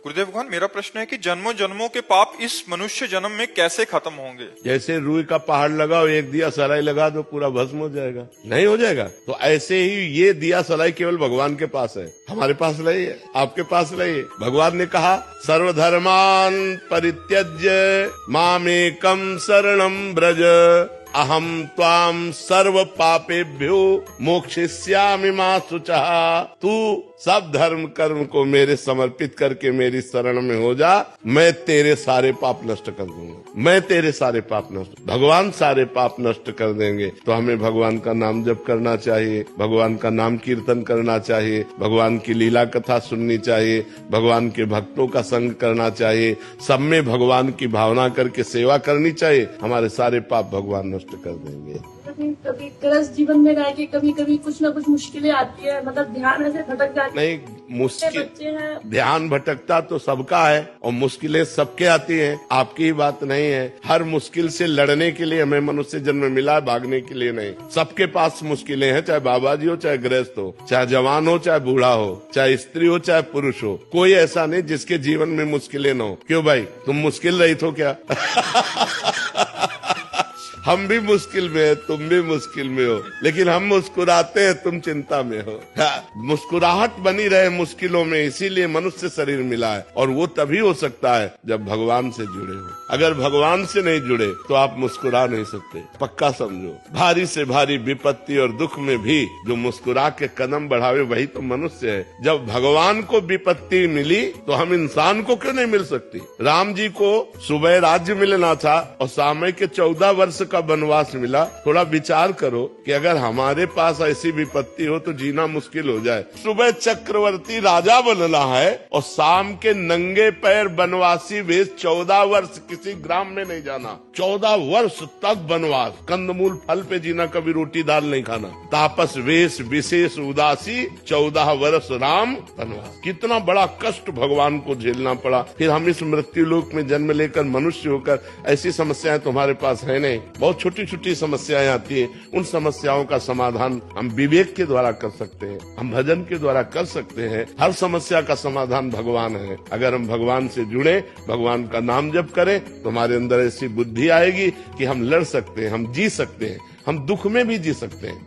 गुरुदेव भगवान, मेरा प्रश्न है कि जन्मों जन्मों के पाप इस मनुष्य जन्म में कैसे खत्म होंगे? जैसे रुई का पहाड़ लगाओ, एक दिया सलाई लगा दो, पूरा भस्म हो जाएगा? नहीं हो जाएगा। तो ऐसे ही ये दिया सलाई केवल भगवान के पास है, हमारे पास नहीं है, आपके पास नहीं है। भगवान ने कहा सर्वधर्मान परित्यज्य मामेकम शरणम ब्रज अहम त्वाम सर्व पापेभ्यो मोक्षयिष्यामि मा शुचः। तू सब धर्म कर्म को मेरे समर्पित करके मेरी शरण में हो जा, मैं तेरे सारे पाप नष्ट कर दूंगा, मैं तेरे सारे पाप नष्ट। भगवान सारे पाप नष्ट कर देंगे। तो हमें भगवान का नाम जप करना चाहिए, भगवान का नाम कीर्तन करना चाहिए, भगवान की लीला कथा सुननी चाहिए, भगवान के भक्तों का संग करना चाहिए, सब में भगवान की भावना करके सेवा करनी चाहिए। हमारे सारे पाप भगवान नष्ट कर देंगे। कभी ग्रस्त जीवन में रह के कभी कभी कुछ ना कुछ मुश्किलें आती है, मतलब ध्यान ऐसे भटक जाती है। नहीं, मुश्किल बच्चे हैं, ध्यान भटकता तो सबका है और मुश्किलें सबके आती हैं, आपकी ही बात नहीं है। हर मुश्किल से लड़ने के लिए हमें मनुष्य जन्म मिला है, भागने के लिए नहीं। सबके पास मुश्किलें हैं, चाहे बाबा जी हो, चाहे गृहस्थ हो, चाहे जवान हो, चाहे बूढ़ा हो, चाहे स्त्री हो, चाहे पुरुष हो। कोई ऐसा नहीं जिसके जीवन में मुश्किलें न हो। क्यों भाई, तुम मुश्किल रहित हो क्या? हम भी मुश्किल में है, तुम भी मुश्किल में हो, लेकिन हम मुस्कुराते हैं, तुम चिंता में हो। मुस्कुराहट बनी रहे मुश्किलों में, इसीलिए मनुष्य शरीर मिला है। और वो तभी हो सकता है जब भगवान से जुड़े हो। अगर भगवान से नहीं जुड़े तो आप मुस्कुरा नहीं सकते, पक्का समझो। भारी से भारी विपत्ति और दुख में भी जो मुस्कुरा के कदम बढ़ावे वही तो मनुष्य है। जब भगवान को विपत्ति मिली तो हम इंसान को क्यों नहीं मिल सकती? राम जी को सुबह राज्य मिलना था और समय के 14 वर्ष का वनवास मिला। थोड़ा विचार करो कि अगर हमारे पास ऐसी विपत्ति हो तो जीना मुश्किल हो जाए। सुबह चक्रवर्ती राजा बनना है और शाम के नंगे पैर वनवासी वेश 14 वर्ष किसी ग्राम में नहीं जाना। 14 वर्ष तक वनवास, कंदमूल फल पे जीना, कभी रोटी दाल नहीं खाना, तापस वेश विशेष उदासी, 14 वर्ष राम वनवास। कितना बड़ा कष्ट भगवान को झेलना पड़ा। फिर हम इस मृत्यु लोक में जन्म लेकर मनुष्य होकर, ऐसी समस्याएं तुम्हारे पास है नहीं। बहुत छोटी छोटी समस्याएं आती हैं, उन समस्याओं का समाधान हम विवेक के द्वारा कर सकते हैं, हम भजन के द्वारा कर सकते हैं। हर समस्या का समाधान भगवान है। अगर हम भगवान से जुड़े, भगवान का नाम जप करें तो हमारे अंदर ऐसी बुद्धि आएगी कि हम लड़ सकते हैं, हम जी सकते हैं, हम दुख में भी जी सकते हैं।